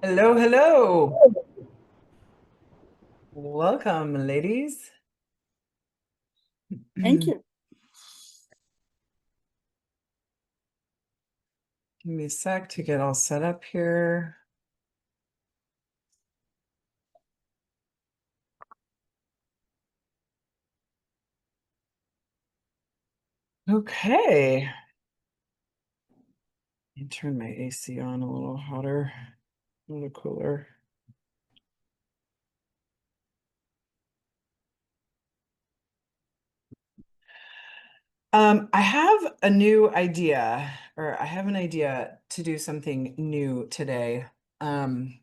Hello, hello. Welcome, ladies. Thank Give you. me a sec to get all set up here. Okay. Let me turn my AC on a little hotter, a little cooler. I have a new idea, or I have an idea to do something new today,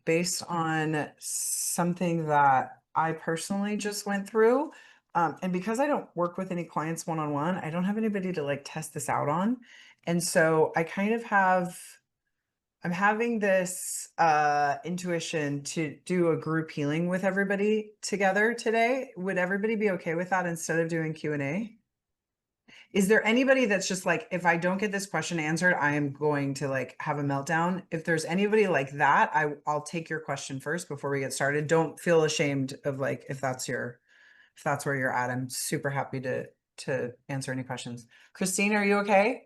based on something that I personally just went through. And because I don't work with any clients one-on-one, I don't have anybody to like test this out on. And so I kind of I'm having this intuition to do a group healing with everybody together today. Would everybody be okay with that instead of doing Q&A? Is there anybody that's just like, if I don't get this question answered, I am going to like have a meltdown? If there's anybody like that, I'll take your question first before we get started. Don't feel ashamed of like if that's where you're at. I'm super happy to answer any questions. Christine, are you okay?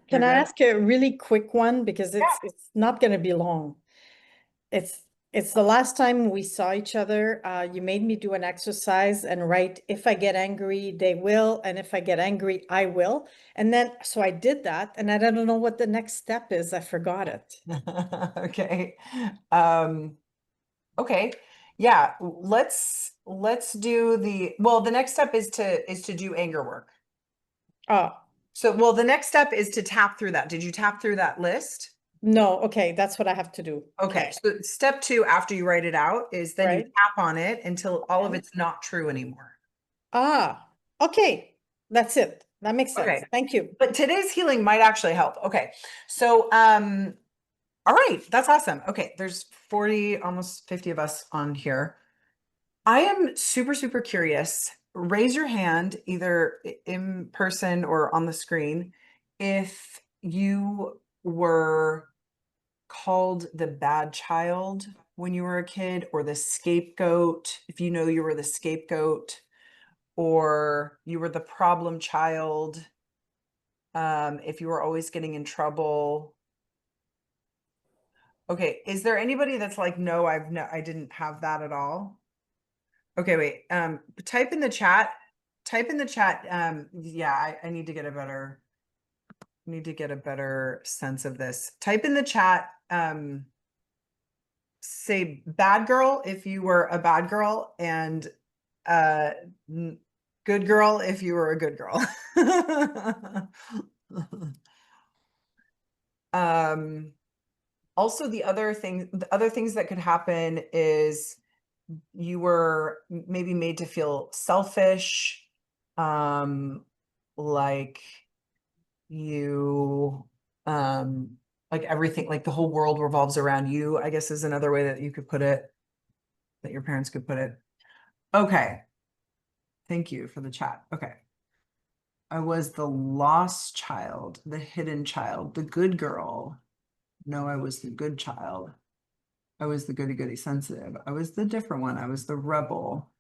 You're Can I good? ask a really quick one because Yeah. it's not going to be long. It's it's the last time we saw each other. You made me do an exercise and write, if I get angry, they will, and if I get angry, I will. And then so I did that, and I don't know what the next step is. I forgot it. Okay. Um, okay. Yeah, let's do the next step is to do anger work. Oh, So, well, the next step is to tap through that. Did you tap through that list? no, okay, that's what I have to do. Okay. Okay, So step two, after you write it out, is then you right? tap on it until all of Okay. it's not true anymore. Ah, okay, that's it. That makes sense. Okay. Thank you. But today's healing might actually help. Okay. So, all right, that's awesome. Okay, there's 40, almost 50 of us on here. I am super, super curious. Raise your hand either in person or on the screen if you were called the bad child when you were a kid, or the scapegoat, if you know you were the scapegoat, or you were the problem child, if you were always getting in trouble. Okay, is there anybody that's like, no, I didn't have that at all? Okay, wait. Type in the chat. Yeah, I need to get a better sense of this. Type in the chat, say bad girl if you were a bad girl, and uh good girl if you were a good girl. um Also, the other things that could happen is you were maybe made to feel selfish, um like you um like everything, like the whole world revolves around you, I guess, is another way that you could put it, that your parents could put it. Okay, thank you for the chat. Okay, I was the lost child, the hidden child, the good girl. No, I was the good child. I was the goody goody sensitive. I was the different one. I was the rebel.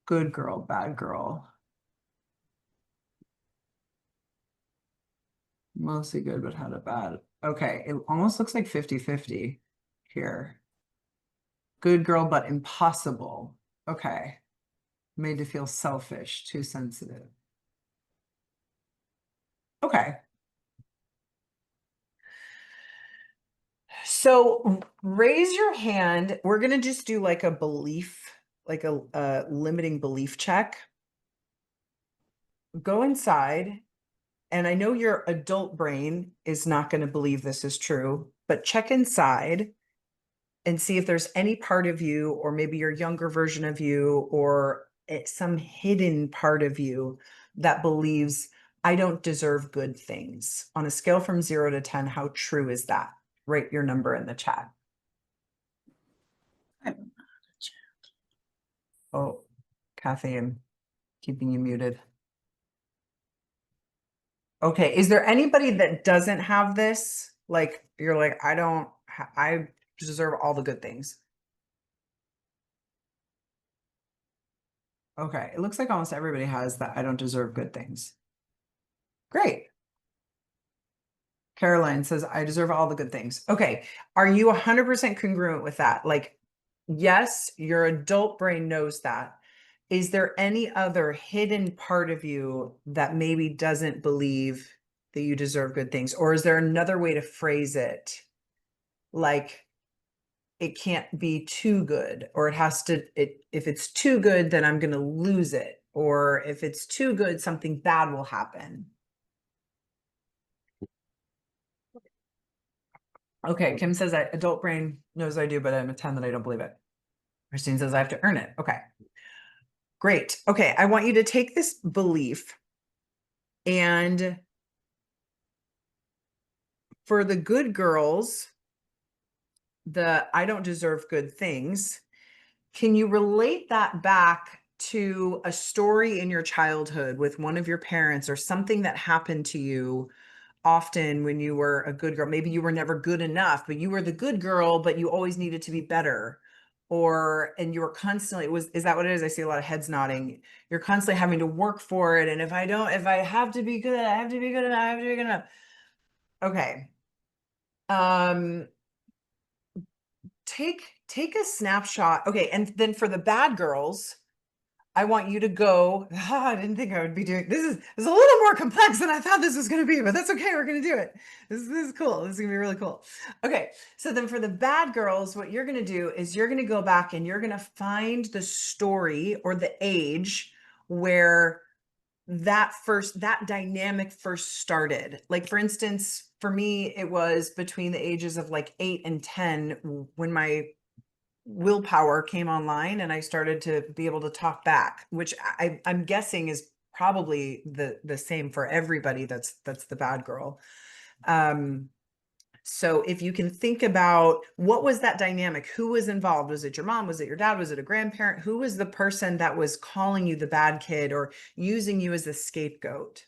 Good girl, bad girl. Mostly good, but had a bad. Okay, it almost looks like 50-50 here. Good girl, but impossible. Okay. Made to feel selfish, too sensitive. Okay. So raise your hand. We're going to just do like a belief, like a limiting belief check. Go inside. And I know your adult brain is not going to believe this is true, but check inside and see if there's any part of you, or maybe your younger version of you, or some hidden part of you that believes, I don't deserve good things. On a scale from 0 to 10, how true is that? Write your number in the chat. Oh, Kathy, I'm keeping you muted. Okay, is there anybody that doesn't have this? Like, you're like, I don't I deserve all the good things. Okay, it looks like almost everybody has that I don't deserve good things. Great. Caroline says, I deserve all the good things. Okay. Are you 100% congruent with that? Like, yes, your adult brain knows that. Is there any other hidden part of you that maybe doesn't believe that you deserve good things? Or is there another way to phrase it? Like, it can't be too good, or it has to, if it's too good, then I'm going to lose it. Or if it's too good, something bad will happen. Okay, Kim says adult brain knows I do, but I'm a 10 that I don't believe it. Christine says I have to earn it. Okay, great. Okay, I want you to take this belief and for the good girls, the I don't deserve good things, can you relate that back to a story in your childhood with one of your parents or something that happened to you often when you were a good girl? Maybe you were never good enough, but you were the good girl, but you always needed to be better. Or, and you were constantly, is that what it is? I see a lot of heads nodding. You're constantly having to work for it. And if I have to be good, I have to be good enough, I have to be good enough. Okay. Um, take a snapshot. Okay. And then for the bad girls, I want you to go, I didn't think I would be doing this. Is a little more complex than I thought this was going to be, but that's okay. We're going to do it. This is cool. This is going to be really cool. Okay. So then for the bad girls, what you're going to do is you're going to go back and you're going to find the story or the age where that dynamic first started. Like for instance, for me, it was between the ages of like 8 and 10 when my willpower came online and I started to be able to talk back, which I'm guessing is probably the same for everybody that's the bad girl. So if you can think about what was that dynamic, who was involved? Was it your mom? Was it your dad? Was it a grandparent? Who was the person that was calling you the bad kid or using you as a scapegoat?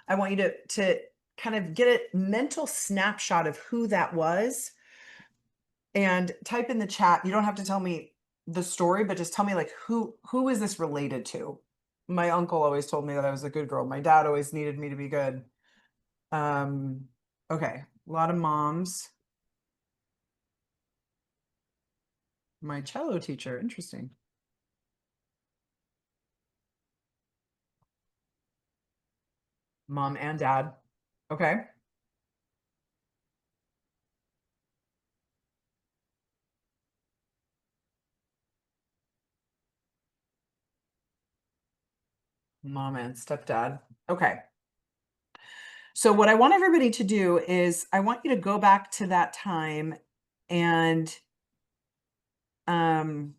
I want you to kind of get a mental snapshot of who that was and type in the chat. You don't have to tell me the story, but just tell me like who is this related to? My uncle always told me that I was a good girl. My dad always needed me to be good. Okay, a lot of moms. My cello teacher, interesting. Mom and dad. Okay. Mom and stepdad. Okay. So what I want everybody to do is I want you to go back to that time and um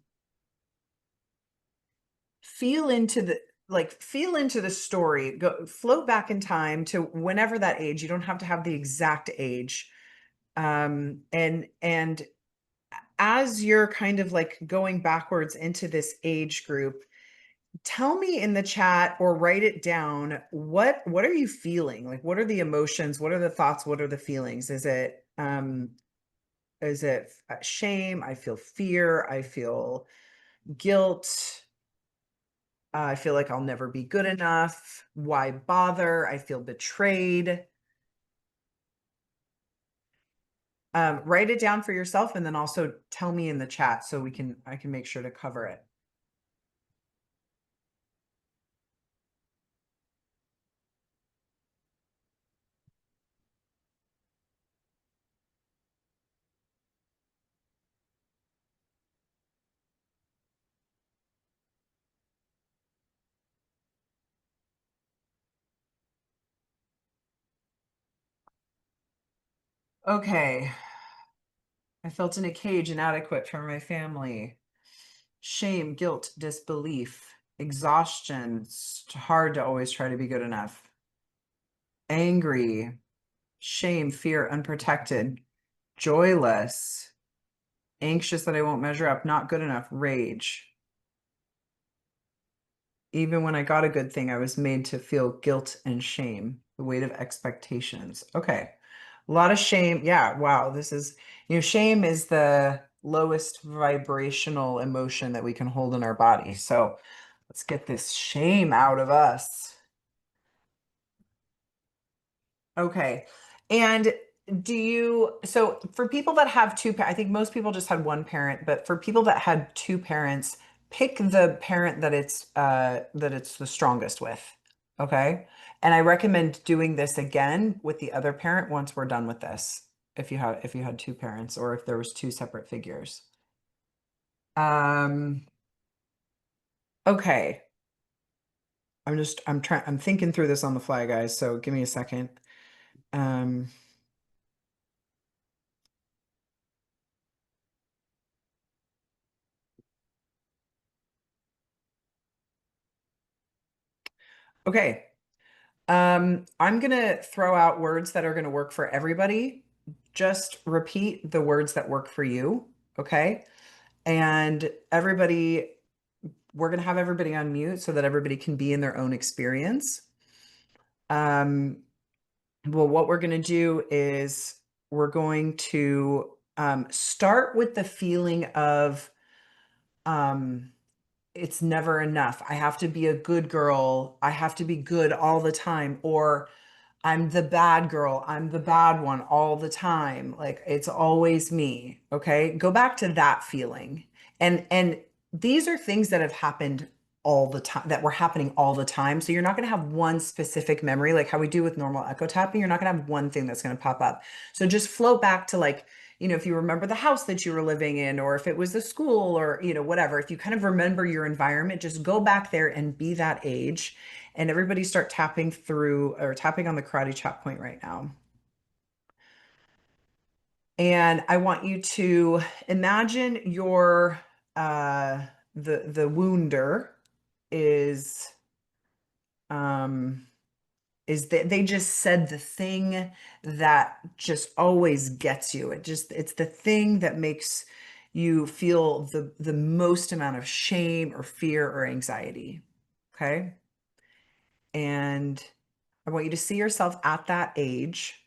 feel into the story, go float back in time to whenever that age. You don't have to have the exact age. And as you're kind of like going backwards into this age group, tell me in the chat or write it down. What are you feeling? Like, what are the emotions? What are the thoughts? What are the feelings? Is it shame? I feel fear. I feel guilt. I feel like I'll never be good enough. Why bother? I feel betrayed. Write it down for yourself and then also tell me in the chat so I can make sure to cover it. Okay. I felt in a cage, inadequate for my family. Shame, guilt, disbelief, exhaustion. It's hard to always try to be good enough. Angry, shame, fear, unprotected, joyless, anxious that I won't measure up, not good enough, rage. Even when I got a good thing, I was made to feel guilt and shame, the weight of expectations. Okay. A lot of shame. Yeah, wow. This is, shame is the lowest vibrational emotion that we can hold in our body. So let's get this shame out of us. Okay. And so for people that have I think most people just had one parent, but for people that had two parents, pick the parent that it's the strongest with. Okay. And I recommend doing this again with the other parent once we're done with this. If you had two parents or if there was two separate figures. Um, okay. I'm thinking through this on the fly, guys. So give me a second. Um, okay. I'm gonna throw out words that are gonna work for everybody. Just repeat the words that work for you, okay? And we're gonna have everybody on mute so that everybody can be in their own experience. Well, what we're gonna do is we're going to start with the feeling of um, it's never enough. I have to be a good girl. I have to be good all the time, or I'm the bad girl. I'm the bad one all the time. Like it's always me. Okay. Go back to that feeling. And these are things that have happened all the time, that were happening all the time. So you're not going to have one specific memory, like how we do with normal echo tapping. You're not going to have one thing that's going to pop up. So just float back to like, if you remember the house that you were living in, or if it was the school or, whatever, if you kind of remember your environment, just go back there and be that age, and everybody start tapping through or tapping on the karate chop point right now. And I want you to imagine your the wounder is um that they just said the thing that just always gets you. It's the thing that makes you feel the most amount of shame or fear or anxiety. Okay? And I want you to see yourself at that age.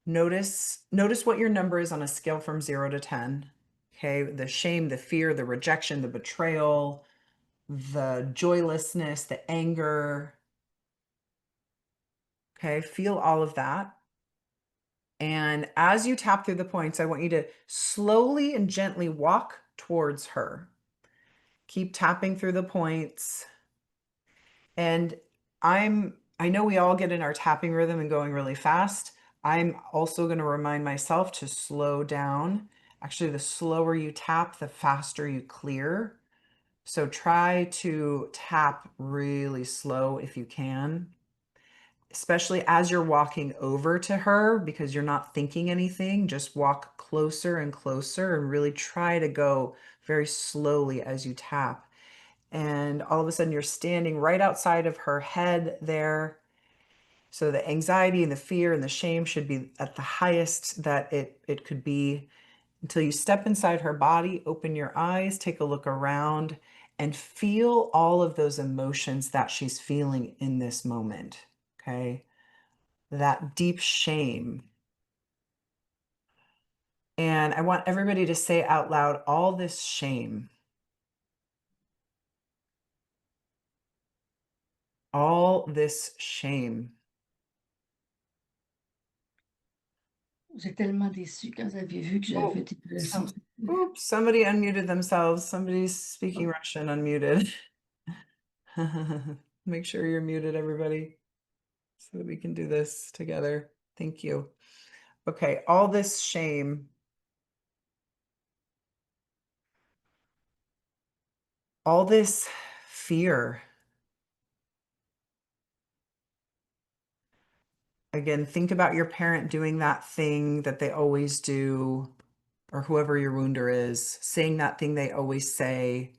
Notice what your number is on a scale from 0 to 10. Okay? The shame, the fear, the rejection, the betrayal, the joylessness, the anger. Okay? Feel all of that. And as you tap through the points, I want you to slowly and gently walk towards her. Keep tapping through the points. And I know we all get in our tapping rhythm and going really fast. I'm also going to remind myself to slow down. Actually, the slower you tap, the faster you clear. So try to tap really slow if you can, especially as you're walking over to her, because you're not thinking anything. Just walk closer and closer and really try to go very slowly as you tap. And all of a sudden, you're standing right outside of her head there. So the anxiety and the fear and the shame should be at the highest that it could be, until you step inside her body, open your eyes, take a look around, and feel all of those emotions that she's feeling in this moment. Okay. That deep shame. And I want everybody to say out loud, all this shame, all this shame. J'ai tellement déçu quand j'avais vu que j'avais Oh, fait une leçon. oops, somebody unmuted themselves. Somebody's speaking Russian unmuted. Make sure you're muted, everybody, so that we can do this together. Thank you. Okay, all this shame, all this fear. Again, think about your parent doing that thing that they always do, or whoever your wounder is, saying that thing they always say.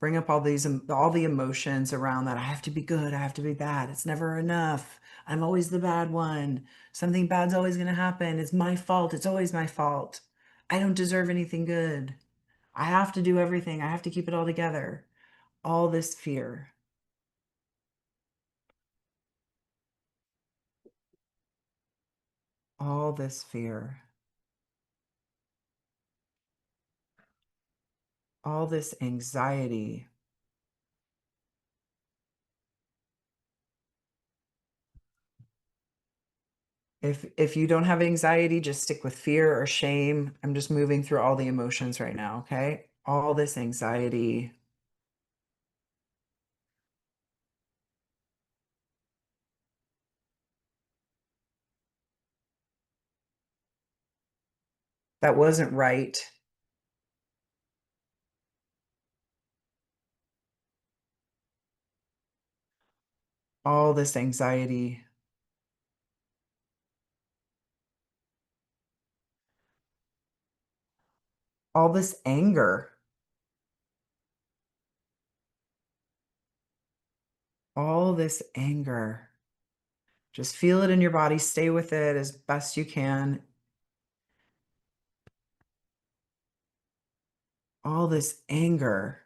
Bring up all the emotions around that. I have to be good. I have to be bad. It's never enough. I'm always the bad one. Something bad's always going to happen. It's my fault. It's always my fault. I don't deserve anything good. I have to do everything. I have to keep it all together. All this fear. all this fear, all this anxiety. If you don't have anxiety, just stick with fear or shame. I'm just moving through all the emotions right now, okay? All this anxiety. That wasn't right. All this anxiety. All this anger. All this anger. Just feel it in your body. Stay with it as best you can. All this anger.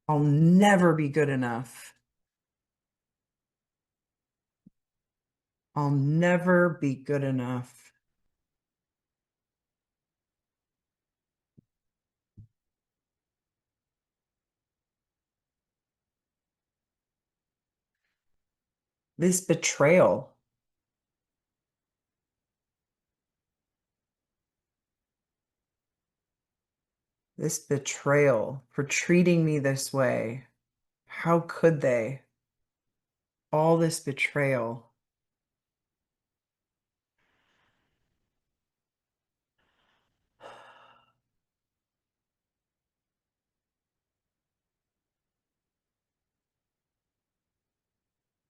I'll never be good enough. I'll never be good enough. This betrayal. This betrayal for treating me this way. How could they? All this betrayal.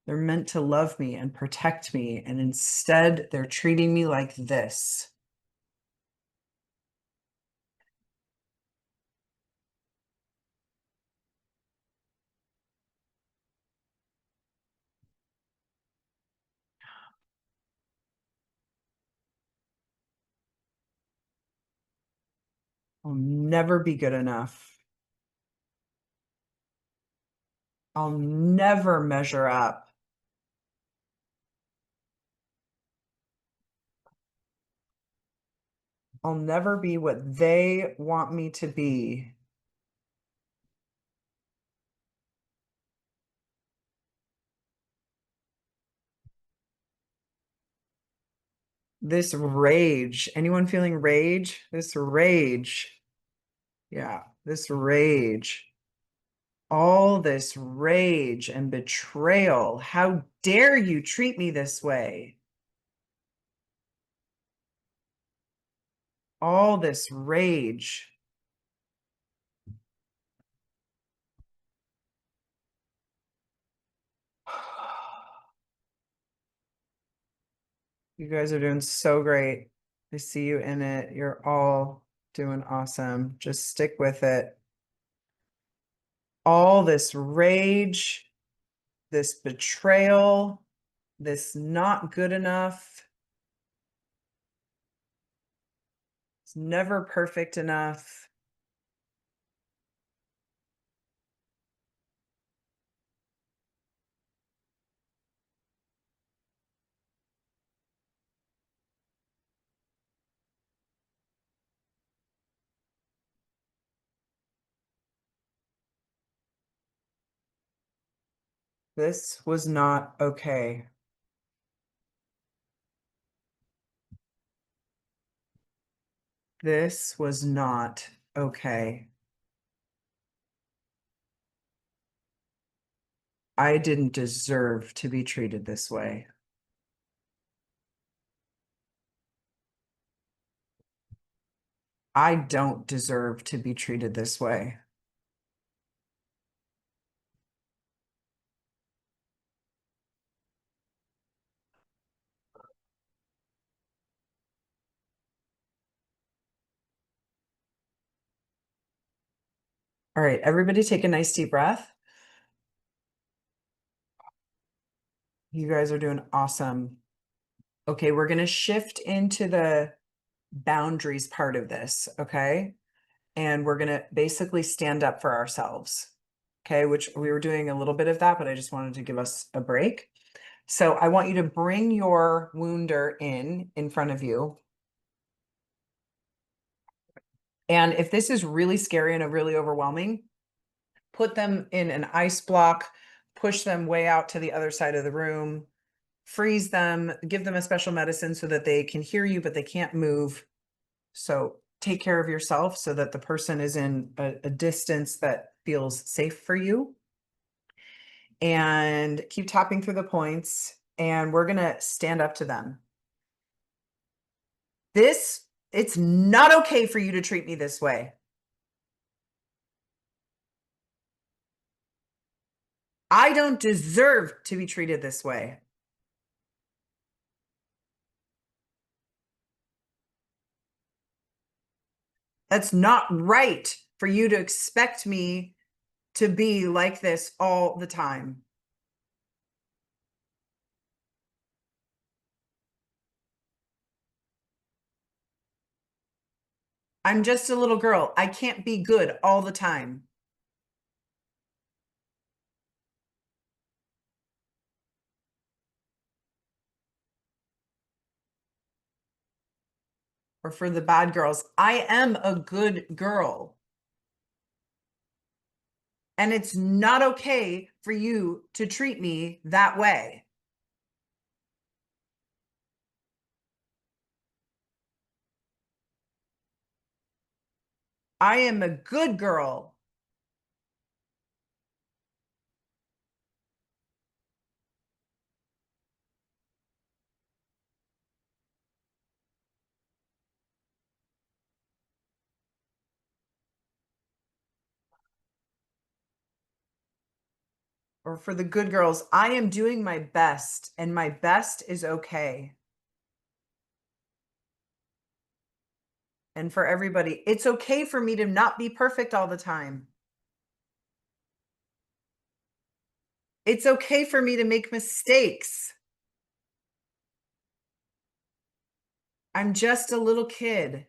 They're meant to love me and protect me, and instead they're treating me like this. I'll never be good enough. I'll never measure up. I'll never be what they want me to be. This rage. Anyone feeling rage? This rage. Yeah, this rage. All this rage and betrayal. How dare you treat me this way? All this rage. You guys are doing so great. I see you in it. You're all doing awesome. Just stick with it. All this rage, this betrayal, this not good enough. It's never perfect enough. This was not okay. This was not okay. I didn't deserve to be treated this way. I don't deserve to be treated this way. All right, everybody take a nice deep breath. You guys are doing awesome. Okay, we're going to shift into the boundaries part of this, okay? And we're going to basically stand up for ourselves. Okay, which we were doing a little bit of that, but I just wanted to give us a break. So I want you to bring your wounder in front of you. And if this is really scary and really overwhelming, put them in an ice block, push them way out to the other side of the room, freeze them, give them a special medicine so that they can hear you, but they can't move. So take care of yourself so that the person is in a distance that feels safe for you. And keep tapping through the points. And we're going to stand up to them. It's not okay for you to treat me this way. I don't deserve to be treated this way. That's not right for you to expect me to be like this all the time. I'm just a little girl. I can't be good all the time. Or for the bad girls, I am a good girl. And it's not okay for you to treat me that way. I am a good girl. Or for the good girls, I am doing my best and my best is okay. And for everybody, it's okay for me to not be perfect all the time. It's okay for me to make mistakes. I'm just a little kid.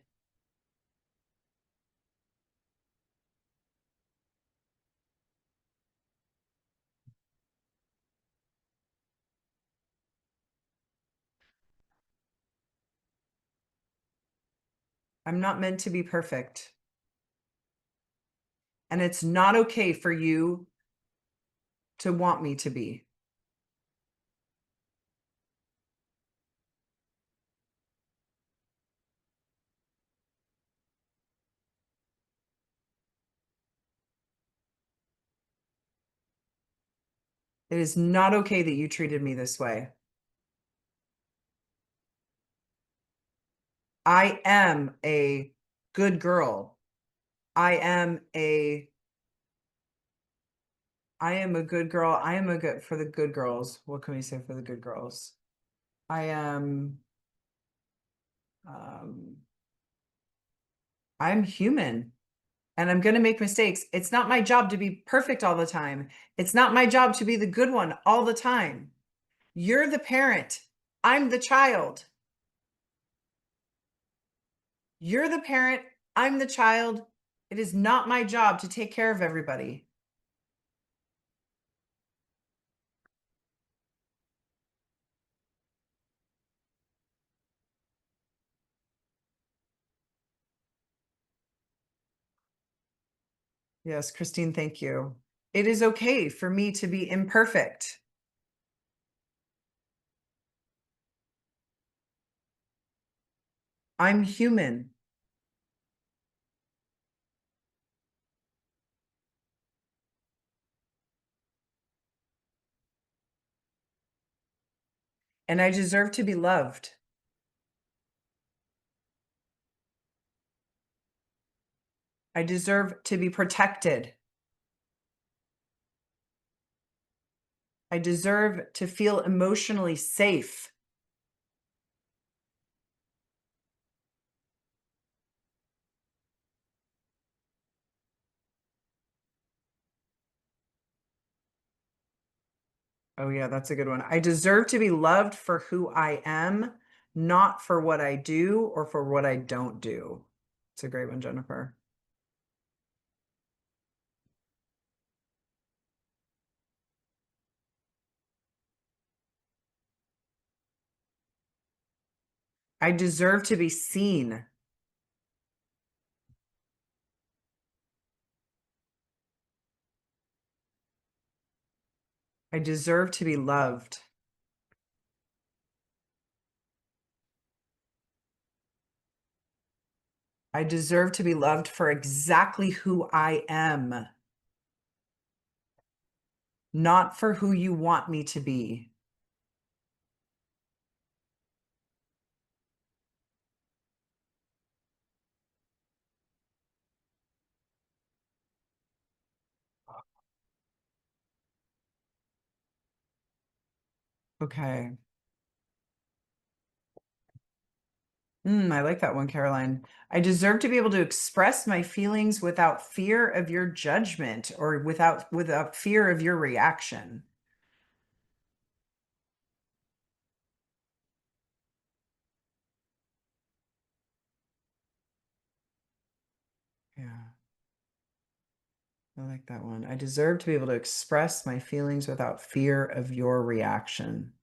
I'm not meant to be perfect. And it's not okay for you to want me to be. It is not okay that you treated me this way. I am a good girl. I am a good girl. I am a good for the good girls. What can we say for the good girls? I am I'm human and I'm going to make mistakes. It's not my job to be perfect all the time. It's not my job to be the good one all the time. You're the parent. I'm the child. You're the parent. I'm the child. It is not my job to take care of everybody. Yes, Christine, thank you. It is okay for me to be imperfect. I'm human. And I deserve to be loved. I deserve to be protected. I deserve to feel emotionally safe. Oh yeah, that's a good one. I deserve to be loved for who I am, not for what I do or for what I don't do. It's a great one, Jennifer. I deserve to be seen. I deserve to be loved. I deserve to be loved for exactly who I am, not for who you want me to be. Okay. I like that one, Caroline. I deserve to be able to express my feelings without fear of your judgment or without fear of your reaction. Yeah, I like that one. I deserve to be able to express my feelings without fear of your reaction.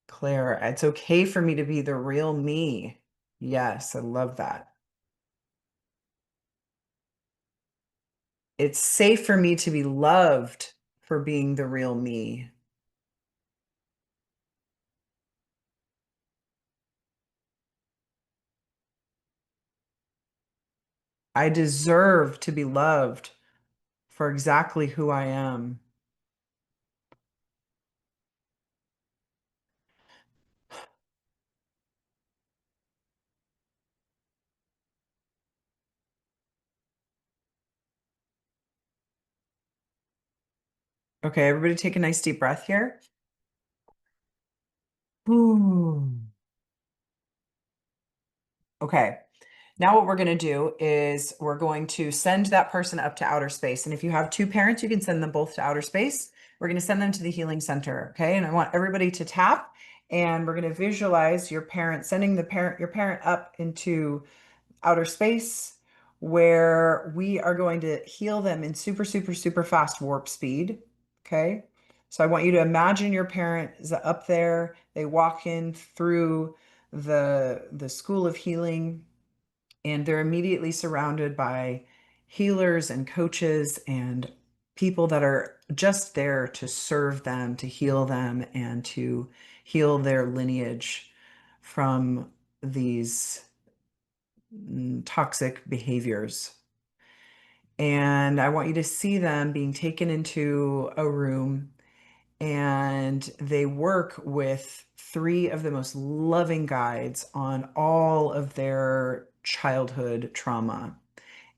Claire, it's okay for me to be the real me. Yes, I love that. It's safe for me to be loved for being the real me. I deserve to be loved for exactly who I am. Okay, everybody take a nice deep breath here. Ooh. Okay. Now what we're going to do is we're going to send that person up to outer space. And if you have two parents, you can send them both to outer space. We're going to send them to the healing center. Okay. And I want everybody to tap and we're going to visualize your parent sending your parent up into outer space where we are going to heal them in super, super, super fast warp speed. Okay. So I want you to imagine your parent is up there. They walk in through the school of healing and they're immediately surrounded by healers and coaches and people that are just there to serve them, to heal them, and to heal their lineage from these toxic behaviors. And I want you to see them being taken into a room and they work with three of the most loving guides on all of their childhood trauma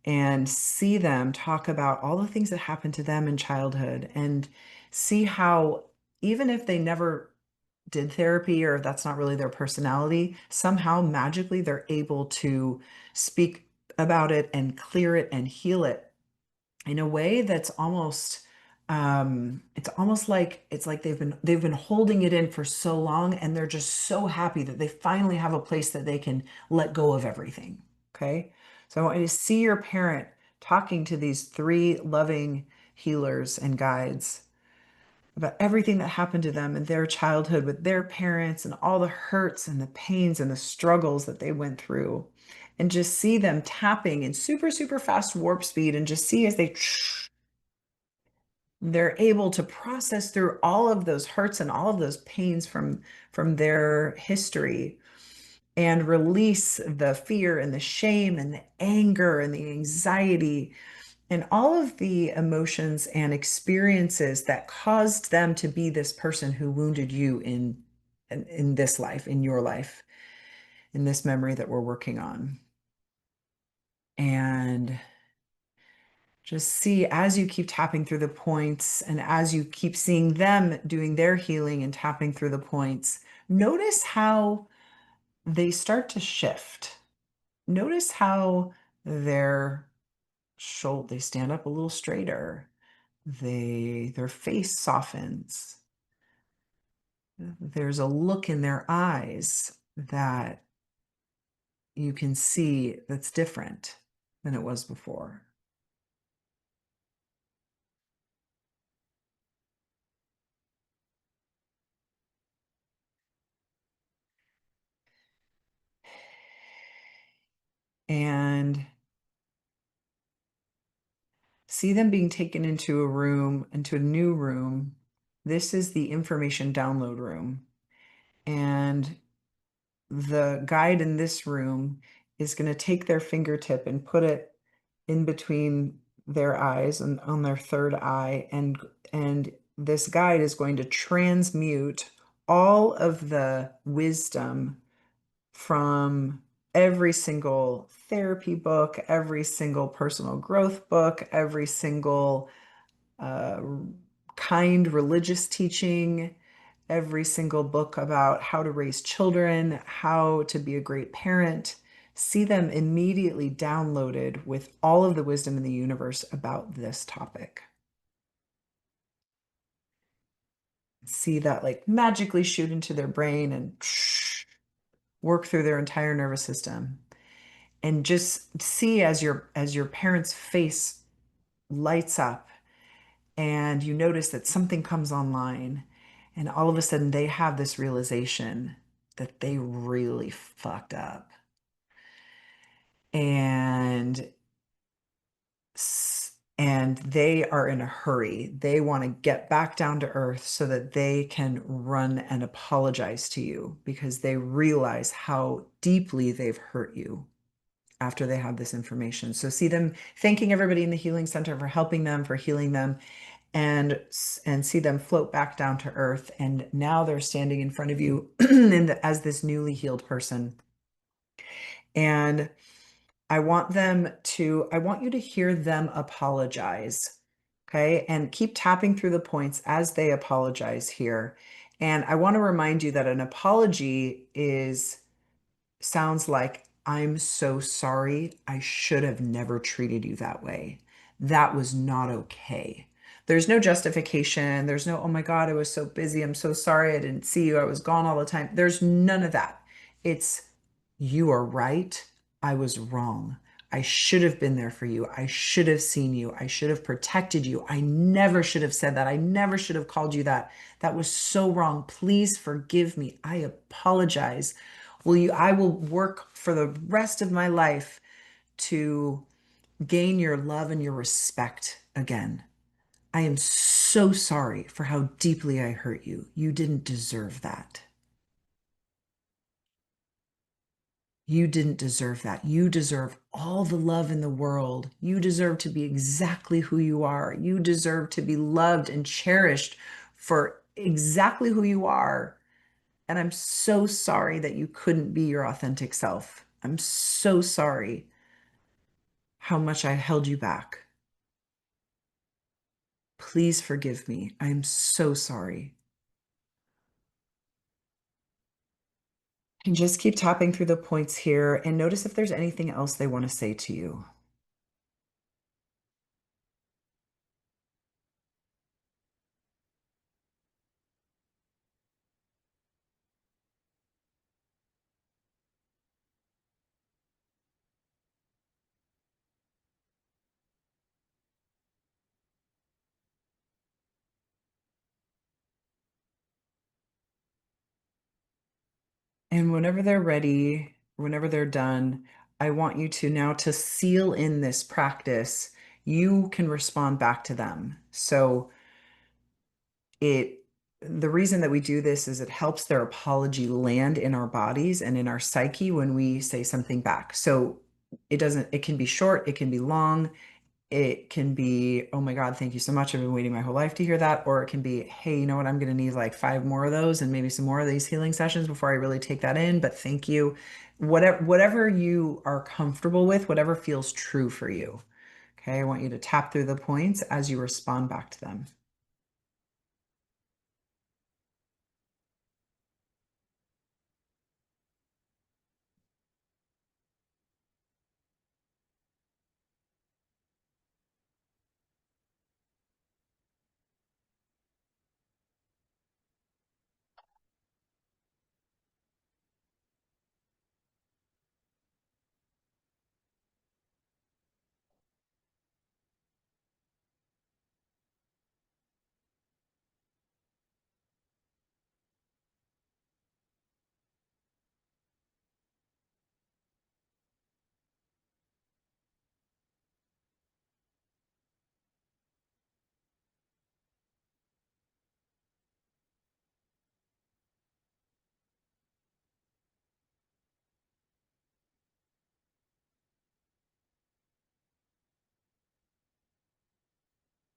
and see them talk about all the things that happened to them in childhood and see how even if they never did therapy or if that's not really their personality, somehow magically they're able to speak about it and clear it and heal it in a way that's almost it's almost like they've been holding it in for so long and they're just so happy that they finally have a place that they can let go of everything. Okay. So I want you to see your parent talking to these three loving healers and guides about everything that happened to them in their childhood with their parents and all the hurts and the pains and the struggles that they went through. And just see them tapping in super, super fast warp speed and just see as they're able to process through all of those hurts and all of those pains from their history and release the fear and the shame and the anger and the anxiety and all of the emotions and experiences that caused them to be this person who wounded you in this life, in your life, in this memory that we're working on. And just see as you keep tapping through the points and as you keep seeing them doing their healing and tapping through the points, notice how they start to shift. Notice how their they stand up a little straighter. Their face softens. There's a look in their eyes that you can see that's different than it was before. see them being taken into a room, into a new room. This is the information download room. And the guide in this room is going to take their fingertip and put it in between their eyes and on their third eye, and this guide is going to transmute all of the wisdom from every single therapy book, every single personal growth book, every single uh, kind religious teaching, every single book about how to raise children, how to be a great parent. See them immediately downloaded with all of the wisdom in the universe about this topic. See that like magically shoot into their brain and work through their entire nervous system. And just see as your parent's face lights up and you notice that something comes online and all of a sudden they have this realization that they really fucked up and and they are in a hurry. They want to get back down to earth so that they can run and apologize to you because they realize how deeply they've hurt you after they have this information. So see them thanking everybody in the healing center for helping them, for healing them, and see them float back down to earth. And now they're standing in front of you as this newly healed person. And I want you to hear them apologize. Okay. And keep tapping through the points as they apologize here. And I want to remind you that an apology sounds like, I'm so sorry. I should have never treated you that way. That was not okay. There's no justification. There's no, oh my God, I was so busy. I'm so sorry. I didn't see you. I was gone all the time. There's none of that. It's, you are right. I was wrong. I should have been there for you. I should have seen you. I should have protected you. I never should have said that. I never should have called you that. That was so wrong. Please forgive me. I apologize. I will work for the rest of my life to gain your love and your respect again. I am so sorry for how deeply I hurt you. You didn't deserve that. You didn't deserve that. You deserve all the love in the world. You deserve to be exactly who you are. You deserve to be loved and cherished for exactly who you are. And I'm so sorry that you couldn't be your authentic self. I'm so sorry how much I held you back. Please forgive me. I'm so sorry. And just keep tapping through the points here and notice if there's anything else they want to say to you. And whenever they're ready, whenever they're done, I want you to now to seal in this practice. You can respond back to them. So the reason that we do this is it helps their apology land in our bodies and in our psyche when we say something back. So it can be short, it can be long, it can be, oh my God, thank you so much. I've been waiting my whole life to hear that. Or it can be, hey, you know what? I'm going to need like 5 more of those and maybe some more of these healing sessions before I really take that in. But thank you. Whatever you are comfortable with, whatever feels true for you. Okay. I want you to tap through the points as you respond back to them.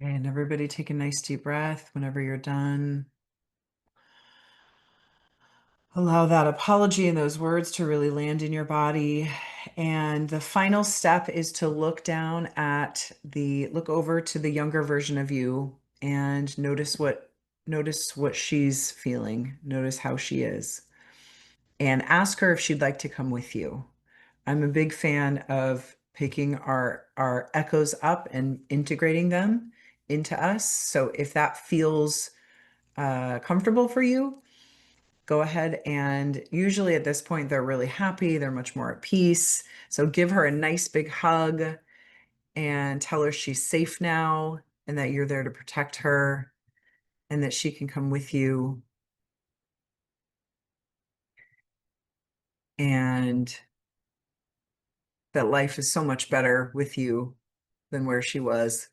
And everybody take a nice deep breath whenever you're done. Allow that apology and those words to really land in your body. And the final step is to look over to the younger version of you and notice what she's feeling. Notice how she is. And ask her if she'd like to come with you. I'm a big fan of picking our echoes up and integrating them into us. So if that feels comfortable for you, go ahead, and usually at this point they're really happy, they're much more at peace. So give her a nice big hug and tell her she's safe now and that you're there to protect her and that she can come with you. And that life is so much better with you than where she was.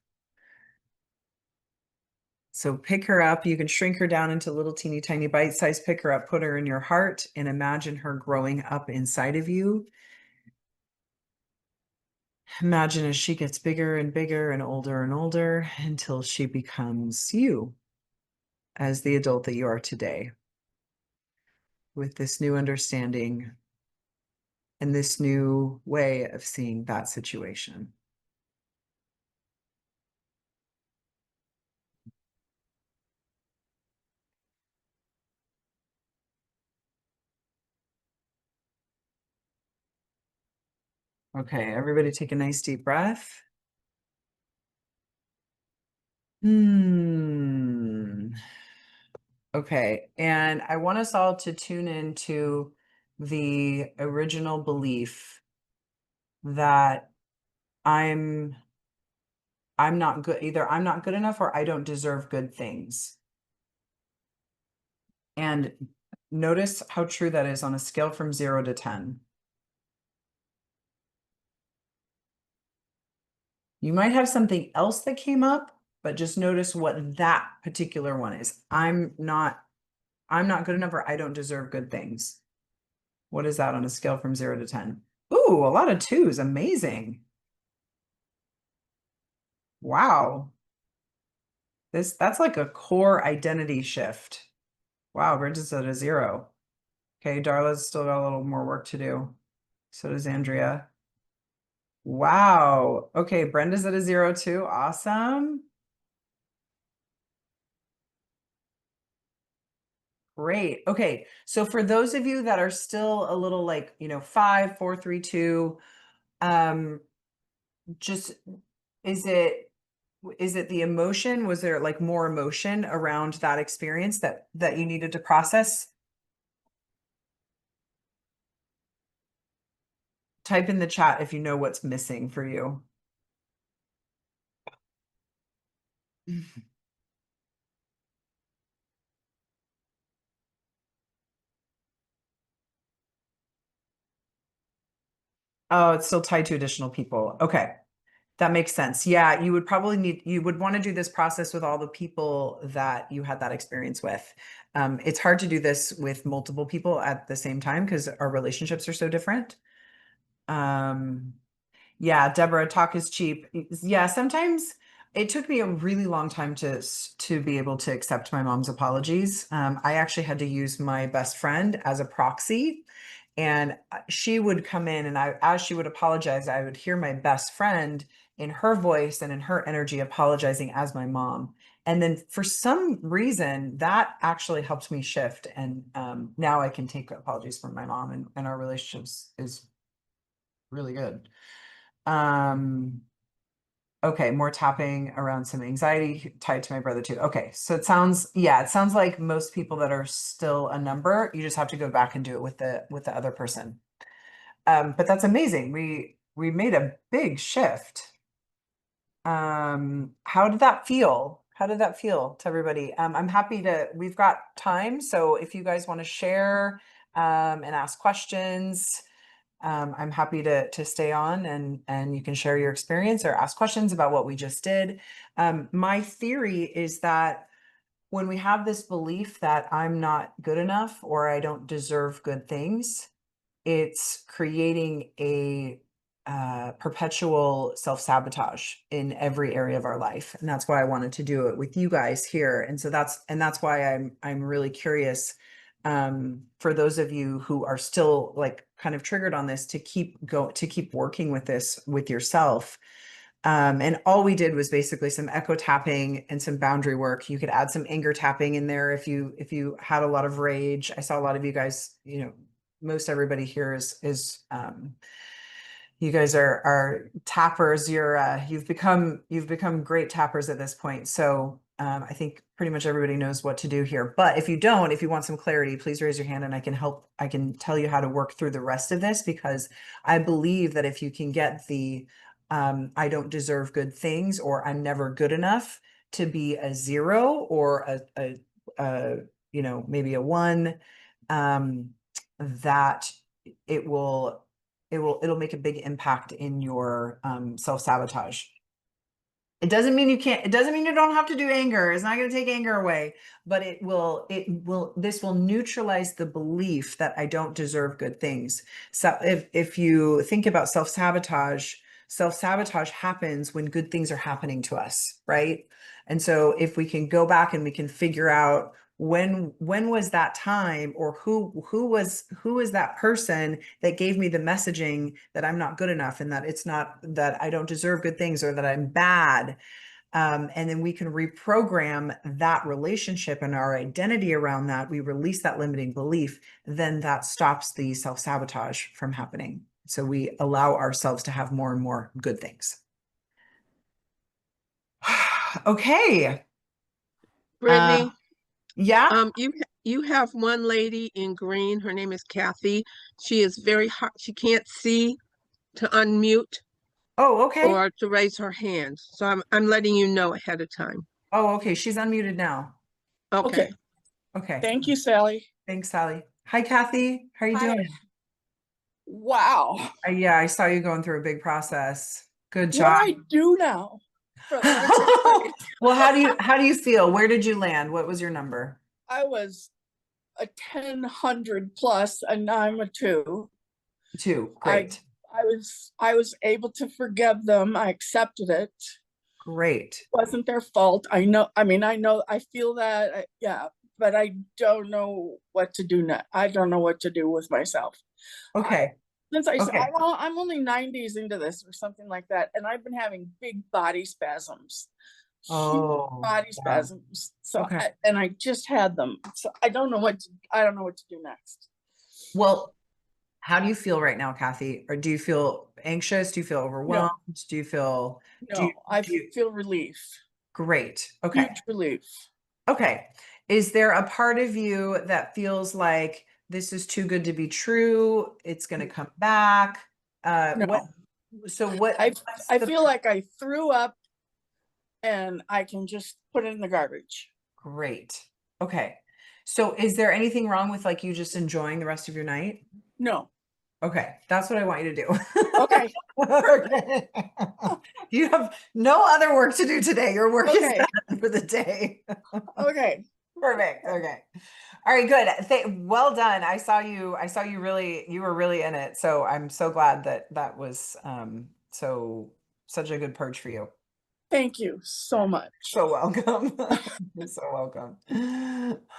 So pick her up. You can shrink her down into little teeny tiny bite size. Pick her up, put her in your heart, and imagine her growing up inside of you. Imagine as she gets bigger and bigger and older until she becomes you as the adult that you are today, with this new understanding and this new way of seeing that situation. Okay, everybody take a nice deep breath. Okay, and I want us all to tune into the original belief that I'm not good, either I'm not good enough or I don't deserve good things. And notice how true that is on a scale from 0 to 10. You might have something else that came up, but just notice what that particular one is. I'm not good enough or I don't deserve good things. What is that on a scale from 0 to 10? Ooh, a lot of 2s. Amazing. Wow. That's like a core identity shift. Wow, Bridget's at a 0. Okay, Darla's still got a little more work to do. So does Andrea. Wow. Okay, Brenda's at a 0 too. Awesome. Great. Okay, so for those of you that are still a little like, 5, 4, 3, 2, just is it the emotion? Was there like more emotion around that experience that you needed to process? Type in the chat if you know what's missing for you. Oh, it's still tied to additional people. Okay. That makes sense. Yeah, you would want to do this process with all the people that you had that experience with. It's hard to do this with multiple people at the same time because our relationships are so different. Yeah, Deborah, talk is cheap. Yeah, sometimes it took me a really long time to be able to accept my mom's apologies. I actually had to use my best friend as a proxy, and she would come in, and as she would apologize, I would hear my best friend in her voice and in her energy apologizing as my mom. And then for some reason, that actually helped me shift. And now I can take apologies from my mom, and our relationships is really good. Okay, more tapping around some anxiety tied to my brother too. Okay, so it sounds like most people that are still a number, you just have to go back and do it with the other person. But that's amazing. We made a big shift. How did that feel? How did that feel to everybody? I'm happy we've got time, so if you guys want to share and ask questions, I'm happy to stay on and you can share your experience or ask questions about what we just did. My theory is that when we have this belief that I'm not good enough or I don't deserve good things, it's creating a perpetual self-sabotage in every area of our life. And that's why I wanted to do it with you guys here. And so that's why I'm really curious, for those of you who are still like kind of triggered on this, to keep working with this with yourself. And all we did was basically some echo tapping and some boundary work. You could add some anger tapping in there if you had a lot of rage. I saw a lot of you guys, most everybody here is you guys are tappers. You've become great tappers at this point. So I think pretty much everybody knows what to do here. But if you don't, if you want some clarity, please raise your hand and I can tell you how to work through the rest of this, because I believe that if you can get the I don't deserve good things, or I'm never good enough, to be a 0 or maybe a 1, that it'll make a big impact in your self-sabotage. It doesn't mean it doesn't mean you don't have to do anger. It's not going to take anger away, but this will neutralize the belief that I don't deserve good things. So if you think about self-sabotage happens when good things are happening to us, right? And so if we can go back and we can figure out when was that time, or who was that person that gave me the messaging that I'm not good enough, and that it's not that I don't deserve good things, or that I'm bad. And then we can reprogram that relationship and our identity around that. We release that limiting belief, then that stops the self-sabotage from happening. So we allow ourselves to have more and more good things. Okay. Brittany, Yeah. you have one lady in green. Her name is Kathy. She is very hard. She can't see to unmute Oh, okay. or to raise her hand. So I'm letting you know ahead of time. Oh, okay. She's unmuted now. Okay. Okay. Thank you, Sally. Thanks, Sally. Hi, Kathy. How are you Hi. doing? Wow. Yeah, I saw you going through a big process. Good What job. do I do now for the rest of the day? Well, how do you feel? Where did you land? What was your number? I was a 1000 plus and now I'm a 2. 2. Great. I was able to forgive them. I accepted it. Great. It wasn't their fault. I know, I feel that, yeah, but I don't know what to do now. I don't know what to do with myself. Okay. I'm only 9 days into this or something like that, and I've been having big body spasms. Oh, Body wow. spasms. So Okay. I just had them. So I don't know what to do next. Well, how do you feel right now, Kathy? Or do you feel anxious? Do you feel overwhelmed? Do you feel I feel relief. Great. Okay. Huge relief. Okay. Is there a part of you that feels like this is too good to be true? It's going to come back. No. I feel like I threw up and I can just put it in the garbage. Great. Okay. So is there anything wrong with like you just enjoying the rest of your night? No. Okay. That's what I want you to do. Okay. Okay. You have no other work to do today. Your work is Okay. done for the day. Okay. Perfect. Okay. All right, good. Well done. I saw you really, you were really in it. So I'm so glad that was such a good purge for you. Thank you so much. So welcome. You're so welcome.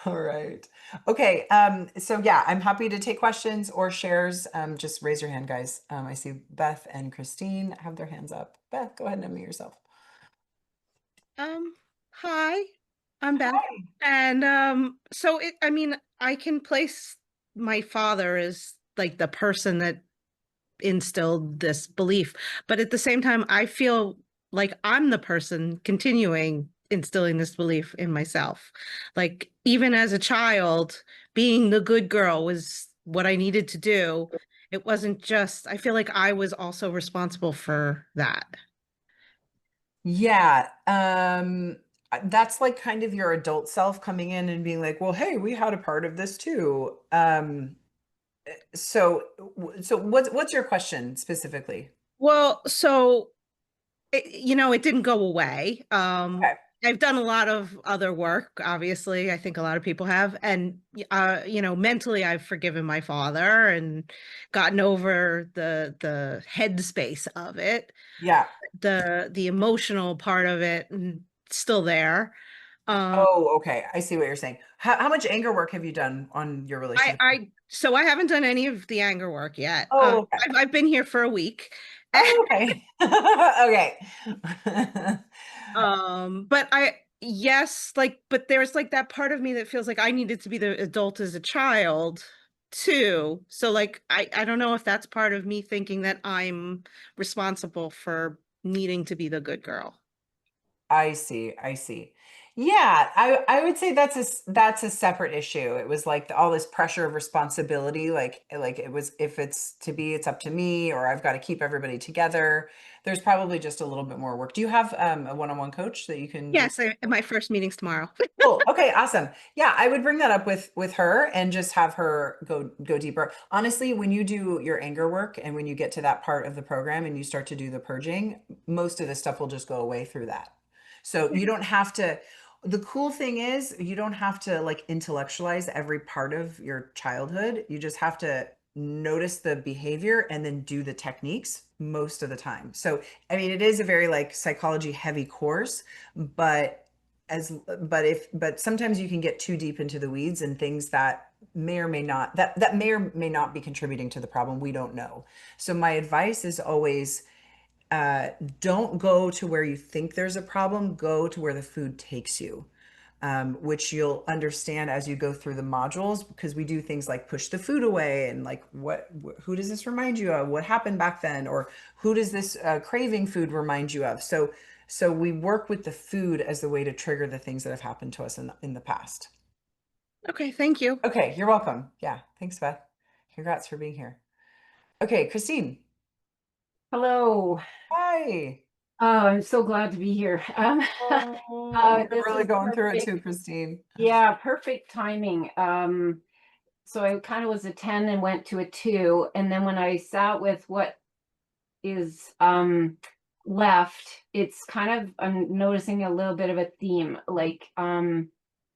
All right. Okay. So yeah, I'm happy to take questions or shares. Just raise your hand, guys. I see Beth and Christine have their hands up. Beth, go ahead and unmute yourself. Hi, I'm Beth. And I can place my father as like the person that instilled this belief, but at the same time, I feel like I'm the person continuing instilling this belief in myself. Like even as a child, being the good girl was what I needed to do. It wasn't just, I feel like I was also responsible for that. Yeah. That's like kind of your adult self coming in and being like, well, hey, we had a part of this too. So what's your question specifically? Well, so it didn't go away. Okay. I've done a lot of other work, obviously. I think a lot of people have. And you know, mentally I've forgiven my father and gotten over the headspace of it. Yeah. The emotional part of it still there. Oh, okay. I see what you're saying. How much anger work have you done on your relationship? So I haven't done any of the anger work yet. Oh, okay. I've been here for a week. Oh, okay. Okay. But yes, like, but there's like that part of me that feels like I needed to be the adult as a child too. So like, I don't know if that's part of me thinking that I'm responsible for needing to be the good girl. I see. I see. Yeah, I would say that's a separate issue. It was like all this pressure of responsibility, like it was, if it's to be, it's up to me, or I've got to keep everybody together. There's probably just a little bit more work. Do you have a one-on-one coach that you can do? Yes, my first meeting's tomorrow. Cool. Okay, awesome. Yeah, I would bring that up with her and just have her go deeper. Honestly, when you do your anger work and when you get to that part of the program and you start to do the purging, most of the stuff will just go away through that. So you don't have to, the cool thing is you don't have to like intellectualize every part of your childhood. You just have to notice the behavior and then do the techniques most of the time. So, I mean, it is a very like psychology heavy course, but but sometimes you can get too deep into the weeds and things that may or may not, that may or may not be contributing to the problem. We don't know. So my advice is always, don't go to where you think there's a problem, go to where the food takes you, which you'll understand as you go through the modules, because we do things like push the food away and like, who does this remind you of? What happened back then? Or who does this craving food remind you of? So we work with the food as the way to trigger the things that have happened to us in the past. Okay, thank you. Okay, you're welcome. Yeah, thanks, Beth. Congrats for being here. Okay, Christine. Hello. Hi. Oh, I'm so glad to be here. You're This really is going through it perfect. too, Christine. Yeah, perfect timing. So I kind of was a 10 and went to a 2. And then when I sat with what is left, it's kind of, I'm noticing a little bit of a theme, like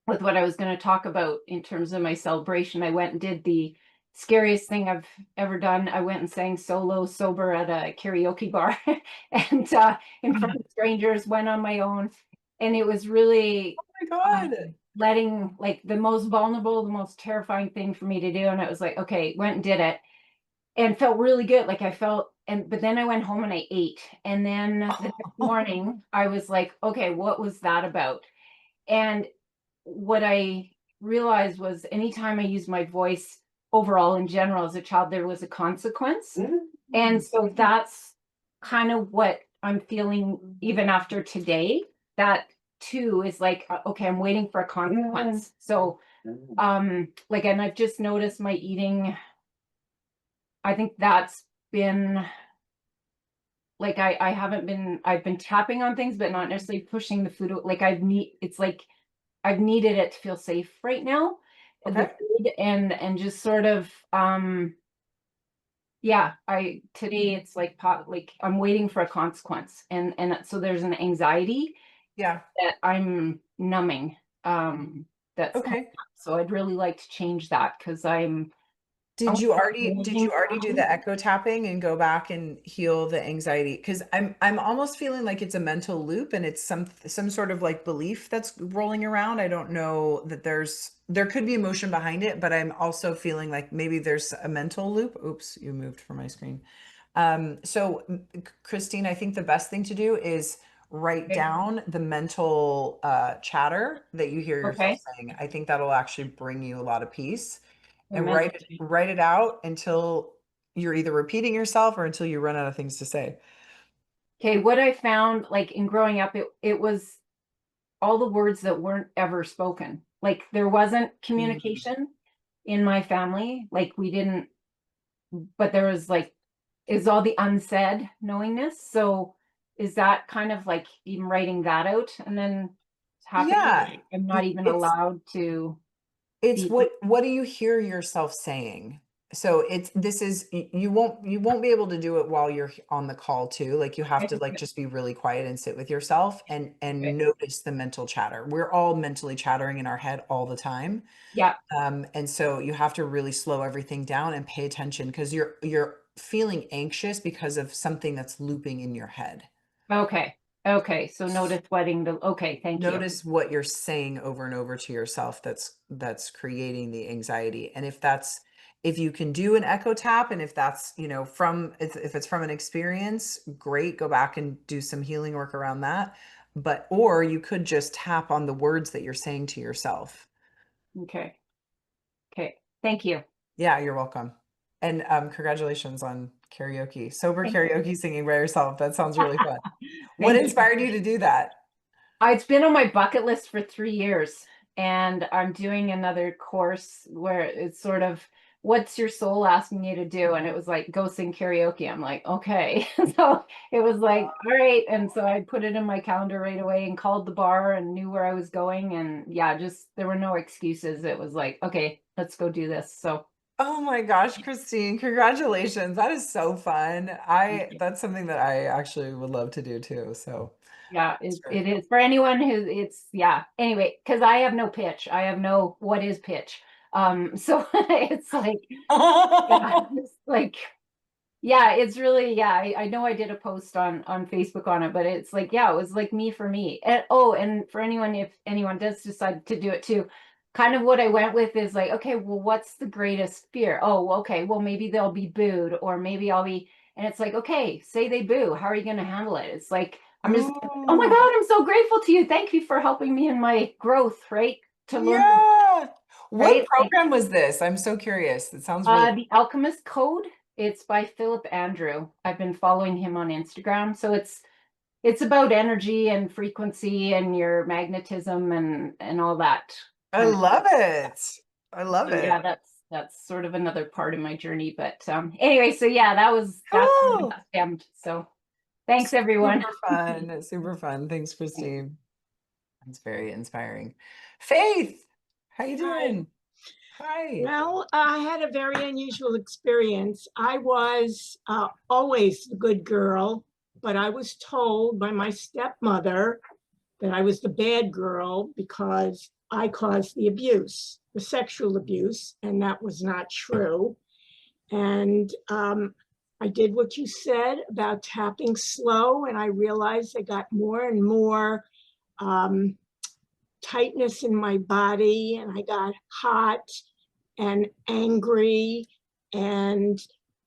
with what I was going to talk about in terms of my celebration. I went and did the scariest thing I've ever done. I went and sang solo sober at a karaoke bar and in front of strangers, went on my own. And it was really Oh my God. letting, like, the most vulnerable, the most terrifying thing for me to do. And it was like, okay, went and did it and felt really good. Like I felt, but then I went home and I ate. And then the next morning I was like, okay, what was that about? And what I realized was anytime I used my voice overall in general as a child, there was a consequence. And so that's kind of what I'm feeling even after today. That too is like, okay, I'm waiting for a consequence. So like, and I've just noticed my eating, I think that's been like, I've been tapping on things, but not necessarily pushing the food. Like it's like I've needed it to feel safe right now. The Okay. food and just sort of yeah, today it's like like I'm waiting for a consequence, and so there's an anxiety Yeah. that I'm numbing. That's Okay. so I'd really like to change that because Did you already managing do the echo tapping and go back and heal the anxiety? Because I'm almost feeling like it's a mental loop and it's some sort of like belief that's rolling around. I don't know that there could be emotion behind it, but I'm also feeling like maybe there's a mental loop. Oops, you moved from my screen. So Christine, I think the best thing to do is write Okay. down the mental chatter that you hear yourself Okay. saying. I think that'll actually bring you a lot of peace. And mental write it out until you're either repeating yourself or until you run out of things to say. Okay, what I found, like in growing up, it was all the words that weren't ever spoken. Like there wasn't communication in my family. Like we didn't, but there was like, is all the unsaid knowingness. So is that kind of like even writing that out and then it's happening? Yeah, I'm not even it's allowed to. what do you hear yourself saying? So you won't be able to do it while you're on the call too. Like you have to like Okay. just be really quiet and sit with yourself and Okay. notice the mental chatter. We're all mentally chattering in our head all the time. Yeah. And so you have to really slow everything down and pay attention because you're feeling anxious because of something that's looping in your head. Okay. Okay. So notice okay. Thank you. Notice what you're saying over and over to yourself that's creating the anxiety. And if you can do an echo tap, and if that's, you know, if it's from an experience, great, go back and do some healing work around that. Or you could just tap on the words that you're saying to yourself. Okay. Okay. Thank you. Yeah, you're welcome. And congratulations on karaoke. Sober Thank you. karaoke singing by yourself. That sounds really fun. What Thank you. inspired you to do that? It's been on my bucket list for 3 years, and I'm doing another course where it's sort of, what's your soul asking you to do? And it was like, go sing karaoke. I'm like, okay. So it was like, all right. And so I put it in my calendar right away and called the bar and knew where I was going. And yeah, just there were no excuses. It was like, okay, let's go do this. So Oh my gosh, Christine, congratulations. That is so fun. That's something that I actually would love to do too. So yeah, that's it great. is for anyone who yeah. Anyway, because I have no pitch. I have no what is pitch. So it's like, yeah, it's like, yeah, it's really, yeah, I know I did a post on Facebook on it, but it's like, yeah, it was like me for me. And and for anyone, if anyone does decide to do it too, kind of what I went with is like, okay, well, what's the greatest fear? Oh, okay, well, maybe they'll be booed, or maybe I'll be, and it's like, okay, say they boo, how are you going to handle it? It's like, I'm just, oh my Ooh, God, I'm so grateful to you. Thank you for helping me in my growth, right? To learn, yeah. What right? Like, program was this? I'm so curious. It sounds really The Alchemist Code. It's by Philip Andrew. I've been following him on Instagram. So it's about energy and frequency and your magnetism and all that I kind of. love it. I love So yeah, it. that's sort of another part of my journey. But anyway, so yeah, that's how Cool. that stemmed. So thanks everyone. Super fun. Super fun. Thanks, Christine. That's very inspiring. Faith, how you Hi. doing? Hi. Well, I had a very unusual experience. I was always the good girl, but I was told by my stepmother that I was the bad girl because I caused the abuse, the sexual abuse, and that was not true. And I did what you said about tapping slow, and I realized I got more and more tightness in my body, and I got hot and angry. And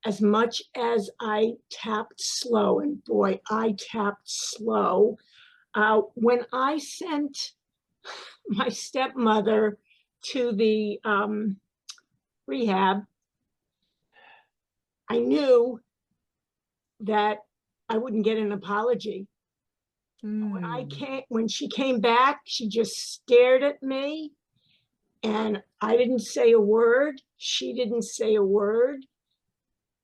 as much as I tapped slow, and boy, I tapped slow, when I sent my stepmother to the rehab, I knew that I wouldn't get an apology. When she came back, she just stared at me, and I didn't say a word. She didn't say a word.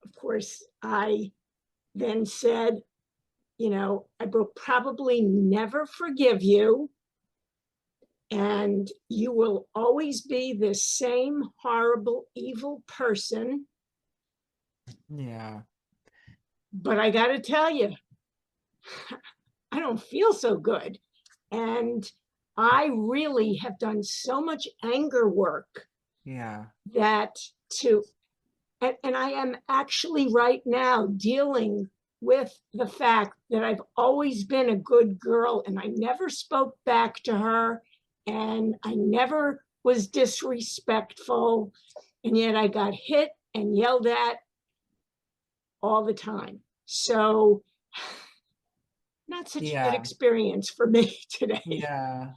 Of course, I then said, you know, I will probably never forgive you, and you will always be the same horrible, evil person. Yeah. But I got to tell you, I don't feel so good. And I really have done so much anger work Yeah. that and I am actually right now dealing with the fact that I've always been a good girl, and I never spoke back to her, and I never was disrespectful, and yet I got hit and yelled at all the time. So not such a good Yeah. experience for me today. Yeah.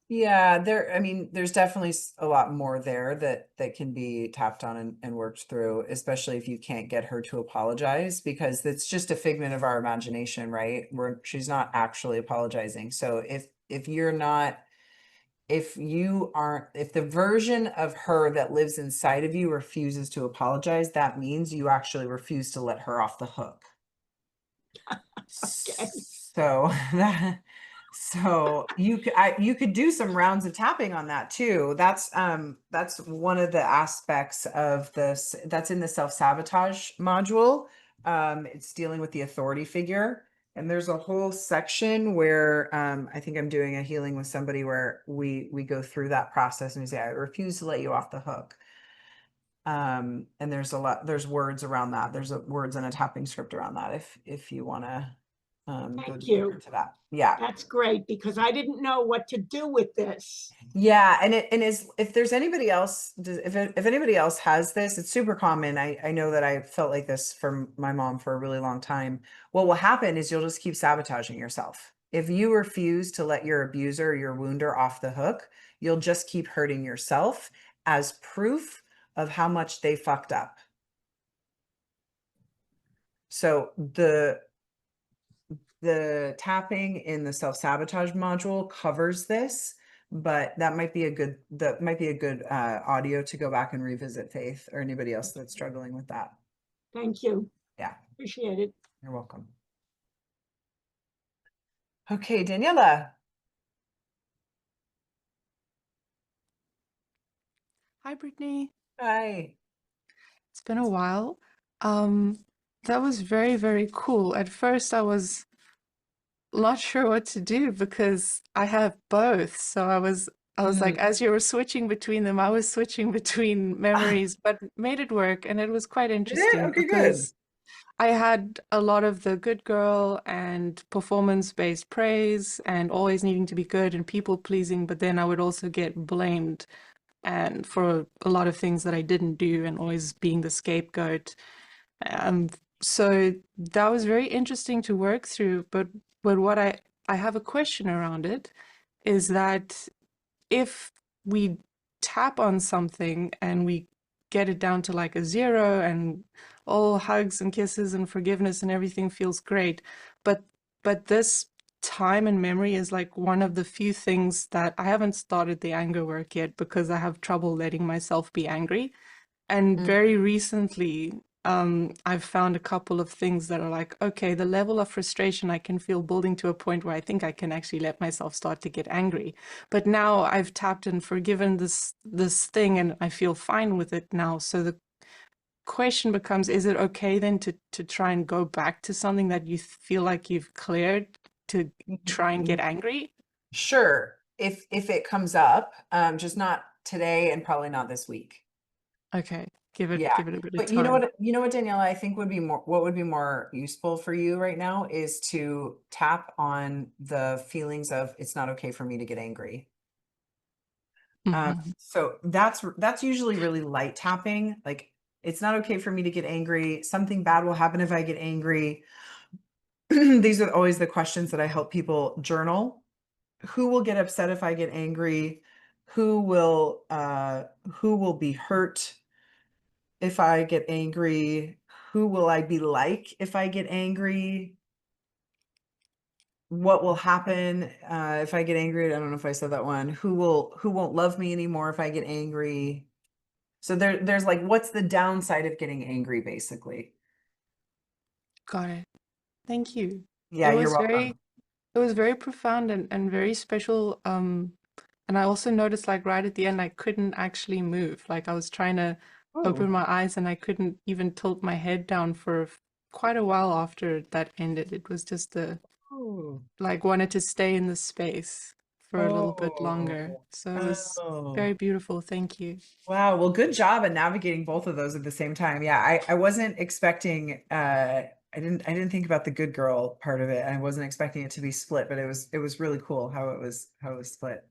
Yeah, I mean, there's definitely a lot more there that can be tapped on and worked through, especially if you can't get her to apologize, because it's just a figment of our imagination, right? She's not actually apologizing. So if you're not, if you aren't, if the version of her that lives inside of you refuses to apologize, that means you actually refuse to let her off the hook. Okay. So So you could do some rounds of tapping on that too. That's one of the aspects of this that's in the self-sabotage module. It's dealing with the authority figure. And there's a whole section where I think I'm doing a healing with somebody where we go through that process and we say, I refuse to let you off the hook. And there's words around that. There's words in a tapping script around that if you want to go Thank deeper you. into that. Yeah. That's great because I didn't know what to do with this. Yeah, and if there's anybody else, if anybody else has this, it's super common. I know that I felt like this from my mom for a really long time. What will happen is you'll just keep sabotaging yourself. If you refuse to let your abuser or your wounder off the hook, you'll just keep hurting yourself as proof of how much they fucked up. So the tapping in the self-sabotage module covers this, but that might be a good audio to go back and revisit, Faith, or anybody else that's struggling with that. Thank you. Yeah, Appreciate it. you're welcome. Okay, Daniela. Hi, Brittany. Hi. It's been a while. That was very, very cool. At first, I was not sure what to do because I have both. So I was like, as you were switching between them, I was switching between memories, but made it work, and it was quite interesting Okay, good. because I had a lot of the good girl and performance-based praise and always needing to be good and people pleasing, but then I would also get blamed and for a lot of things that I didn't do and always being the scapegoat. So that was very interesting to work through, but what I have a question around it is that if we tap on something and we get it down to like a 0 and all hugs and kisses and forgiveness and everything feels great, but this time and memory is like one of the few things that I haven't started the anger work yet because I have trouble letting myself be angry. And very recently, I've found a couple of things that are like, okay, the level of frustration I can feel building to a point where I think I can actually let myself start to get angry. But now I've tapped and forgiven this thing and I feel fine with it now. So the question becomes, is it okay then to try and go back to something that you feel like you've cleared to try and get angry? Sure. If it comes up, just not today and probably not this week. Okay, give it Yeah. a bit of But time. you know what, Daniela, I think would be more useful for you right now is to tap on the feelings of it's not okay for me to get angry. So that's usually really light tapping. Like it's not okay for me to get angry. Something bad will happen if I get angry. These are always the questions that I help people journal. Who will get upset if I get angry? Who will be hurt if I get angry? Who will I be like if I get angry? What will happen if I get angry? I don't know if I said that one. Who won't love me anymore if I get angry? So there's like, what's the downside of getting angry, basically? Got it. Thank you. Yeah, It you're was welcome. it was very profound and very special. And I also noticed like right at the end, I couldn't actually move. Like I was trying to open my eyes and I couldn't even tilt my head down for quite a while after that ended. It was just like wanted to stay in the space for a little bit longer. So it was very beautiful. Thank you. Wow. Well, good job at navigating both of those at the same time. Yeah, I wasn't expecting I didn't think about the good girl part of it. I wasn't expecting it to be split, but it was really cool how it was split.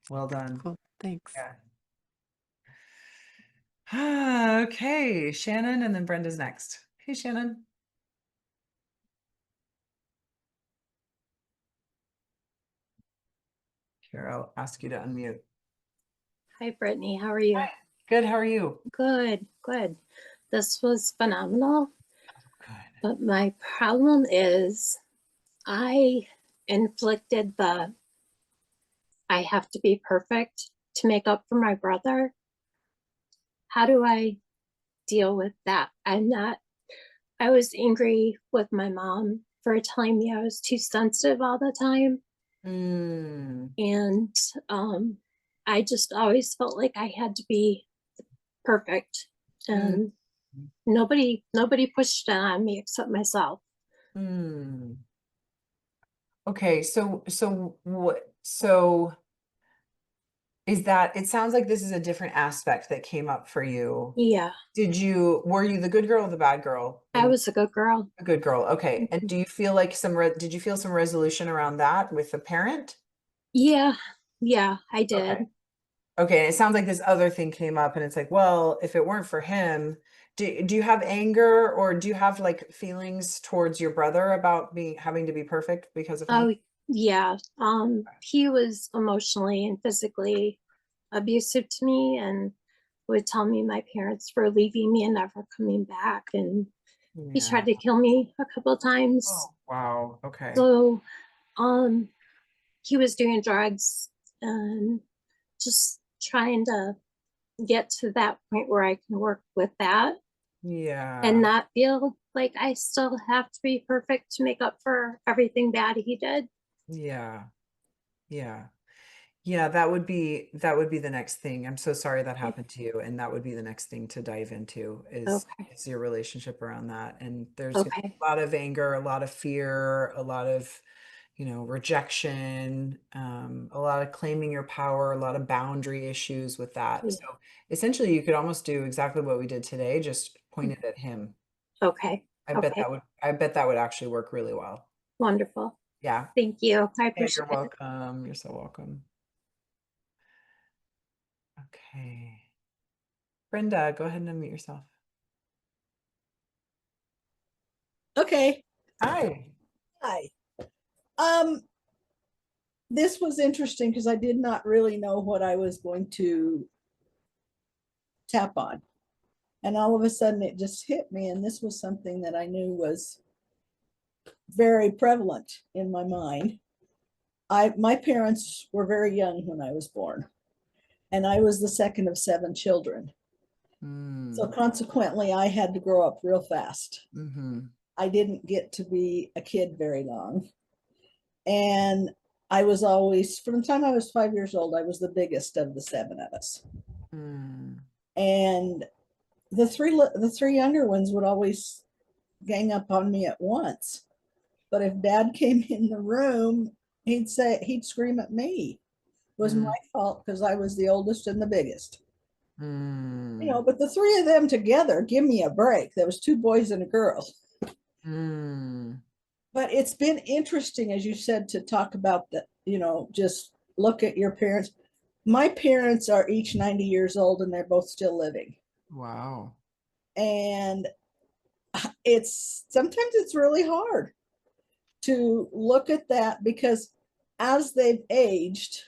Well done. Cool. Thanks. Yeah. Okay, Shannon, and then Brenda's next. Hey, Shannon. Here, I'll ask you to unmute. Hi, Brittany. How are you? Hi. Good. How are you? Good, good. This was phenomenal. Good. But my problem is I inflicted I have to be perfect to make up for my brother. How do I deal with that? I was angry with my mom for telling me I was too sensitive all the time. Mm, And I just always felt like I had to be perfect. And nobody pushed it on me except myself. mm. Okay, so what, so is that, it sounds like this is a different aspect that came up for you. Yeah, Were you the good girl or the bad girl? I was a good girl. A good girl, okay. And do you feel like did you feel some resolution around that with the parent? Yeah, I did. Okay. Okay, and it sounds like this other thing came up and it's like, well, if it weren't for him, do you have anger or do you have like feelings towards your brother about having to be perfect because of him? Oh, yeah. He was emotionally and physically abusive to me and would tell me my parents were leaving me and never coming back. And he Yeah. tried to kill me a couple of times. Oh, wow. Okay. So, he was doing drugs and just trying to get to that point where I can work with that Yeah. and not feel like I still have to be perfect to make up for everything bad he did. Yeah. Yeah. Yeah, that would be the next thing. I'm so sorry that happened to you. And that would be the next thing to dive into is your relationship around that. And there's gonna be a lot of anger, a lot of fear, a lot of, rejection, a lot of claiming your power, a lot of boundary issues with that. Yeah. So essentially you could almost do exactly what we did today, just point it at him. Okay. I bet that would actually work really well. Wonderful. Yeah. Thank you. I Yeah, appreciate you're it. welcome. You're so welcome. Okay. Brenda, go ahead and unmute yourself. Okay. Hi. Hi. This was interesting because I did not really know what I was going to tap on. And all of a sudden it just hit me. And this was something that I knew was very prevalent in my mind. My parents were very young when I was born, and I was the second of 7 children. So consequently, I had to grow up real fast. I didn't get to be a kid very long. And I was always, from the time I was 5 years old, I was the biggest of the 7 of us. And the three younger ones would always gang up on me at once. But if Dad came in the room, he'd scream at me. It was my fault because I was the oldest and the biggest. But the 3 of them together, give me a break. There was 2 boys and a girl. But it's been interesting, as you said, to talk about that, just look at your parents. My parents are each 90 years old and they're both still living. Wow. And sometimes it's really hard to look at that because as they've aged,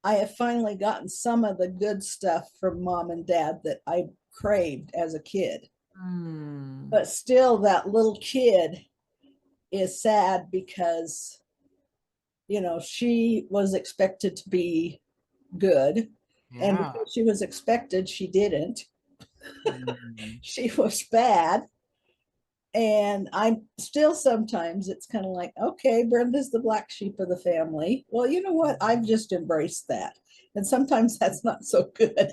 I have finally gotten some of the good stuff from Mom and Dad that I craved as a kid. But still, that little kid is sad because, she was expected to be good. Yeah. And because she was expected, she didn't. She was bad. And I'm still sometimes it's kind of like, okay, Brenda's the black sheep of the family. Well, you know what? I've just embraced that. And sometimes that's not so good.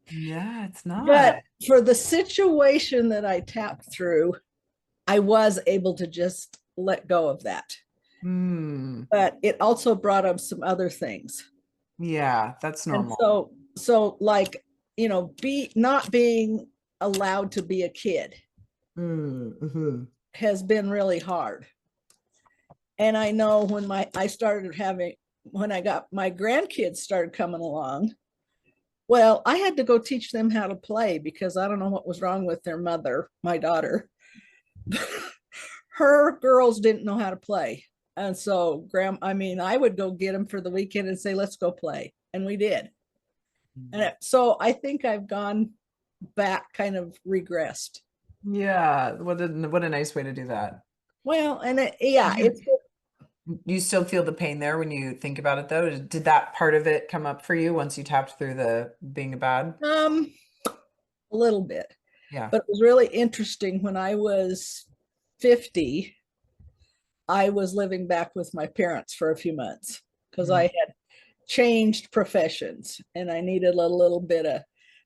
Yeah, it's not. But for the situation that I tapped through, I was able to just let go of that. But it also brought up some other things. Yeah, that's normal. And so like, not being allowed to be a kid has been really hard. And I know when I got my grandkids started coming along, well, I had to go teach them how to play because I don't know what was wrong with their mother, my daughter. Her girls didn't know how to play. And so I would go get them for the weekend and say, let's go play. And we did. And so I think I've gone back, kind of regressed. Yeah, what a nice way to do that. Well, and you still feel the pain there when you think about it though? Did that part of it come up for you once you tapped through the being bad? A little bit. Yeah. But it was really interesting when I was 50. I was living back with my parents for a few months because Mm. I had changed professions and I needed a little bit of,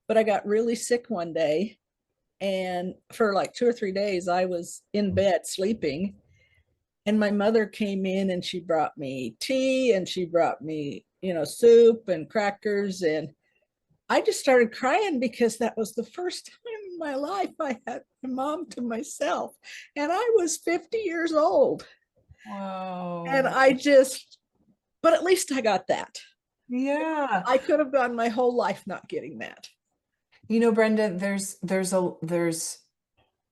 but I got really sick one day. And for like 2 or 3 days, I was in bed sleeping. And my mother came in and she brought me tea and she brought me, soup and crackers. And I just started crying because that was the first time in my life I had my mom to myself. And I was 50 years old. And Wow. but at least I got that. Yeah. I could have gone my whole life not getting that. Brenda, there's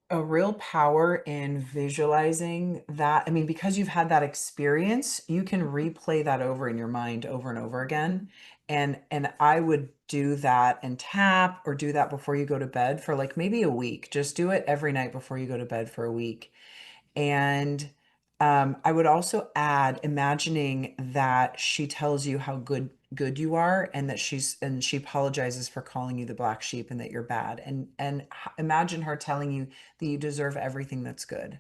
a real power in visualizing that. I mean, because you've had that experience, you can replay that over in your mind over and over again. And I would do that and tap or do that before you go to bed for like maybe a week. Just do it every night before you go to bed for a week. And I would also add imagining that she tells you how good you are and that she apologizes for calling you the black sheep and that you're bad. And imagine her telling you that you deserve everything that's good.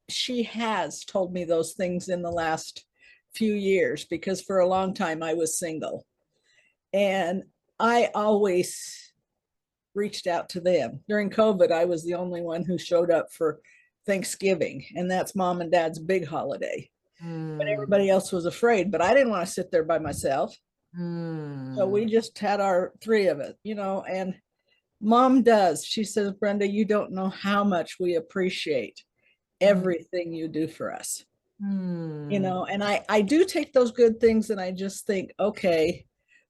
She has told me those things in the last few years because for a long time I was single. And I always reached out to them. During COVID, I was the only one who showed up for Thanksgiving, and that's mom and dad's big holiday. But everybody else was afraid, but I didn't want to sit there by myself. So we just had our 3 of it, and mom does. She says, Brenda, you don't know how much we appreciate everything you do for us. And I do take those good things and I just think, okay,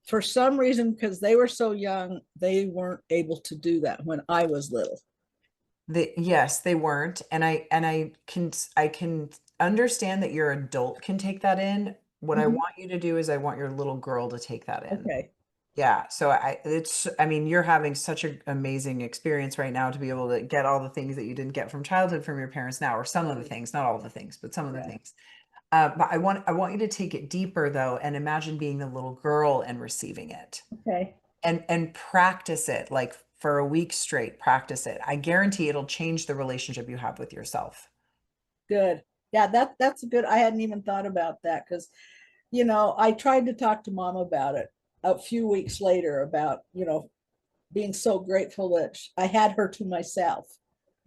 for some reason, because they were so young, they weren't able to do that when I was little. Yes, they weren't. And I can understand that your adult can take that in. What I want you to do is I want your little girl to take that in. Okay. Yeah. So I mean, you're having such an amazing experience right now to be able to get all the things that you didn't get from childhood from your parents now, or some of the things, not all the things, but some of the things. But I want you to take it deeper though, and imagine being the little girl and receiving it. Okay. And practice it like for a week straight, practice it. I guarantee it'll change the relationship you have with yourself. Good. Yeah, that's good. I hadn't even thought about that because, I tried to talk to mom about it a few weeks later about, being so grateful that I had her to myself.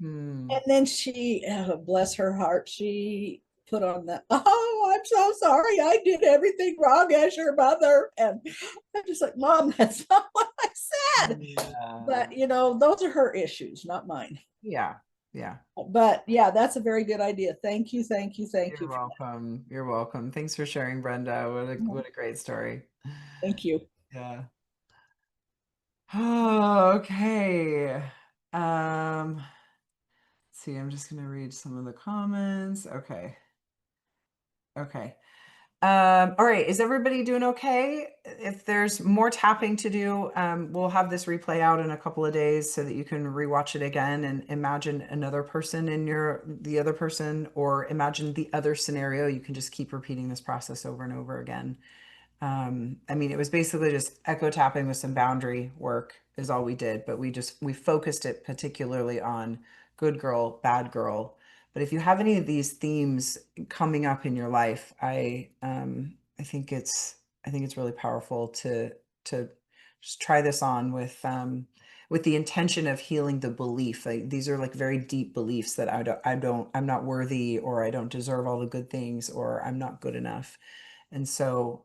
And then she, bless her heart, she put on the, oh, I'm so sorry. I did everything wrong as your mother. And I'm just like, Mom, that's not what I said. Yeah. But, those are her issues, not mine. Yeah. Yeah. But yeah, that's a very good idea. Thank you. Thank you. Thank you. You're welcome. You're welcome. Thanks for sharing, Brenda. What a great story. Thank you. Yeah. Oh, okay. Let's see, I'm just gonna read some of the comments. Okay. Okay. All right, is everybody doing okay? If there's more tapping to do, we'll have this replay out in a couple of days so that you can rewatch it again and imagine another person in the other person, or imagine the other scenario. You can just keep repeating this process over and over again. I mean, it was basically just echo tapping with some boundary work is all we did, but we focused it particularly on good girl, bad girl. But if you have any of these themes coming up in your life, I think it's really powerful to just try this on with the intention of healing the belief. Like these are like very deep beliefs that I'm not worthy, or I don't deserve all the good things, or I'm not good enough. And so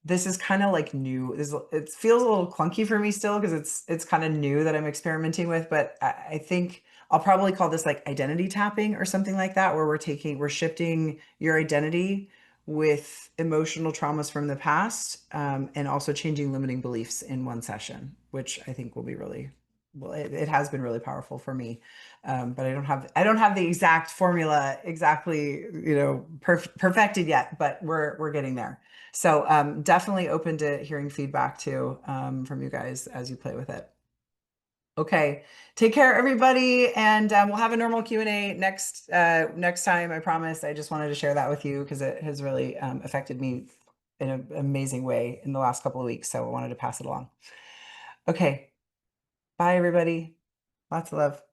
this is kind of like new. It feels a little clunky for me still because it's kind of new that I'm experimenting with, but I think I'll probably call this like identity tapping or something like that, where we're shifting your identity with emotional traumas from the past, and also changing limiting beliefs in one session, which I think will be really, well, it has been really powerful for me. But I don't have the exact formula exactly, perfected yet, but we're getting there. So definitely open to hearing feedback too, from you guys as you play with it. Okay, take care, everybody, and we'll have a normal Q&A next time. I promise. I just wanted to share that with you because it has really affected me in an amazing way in the last couple of weeks. So I wanted to pass it along. Okay, bye, everybody. Lots of love.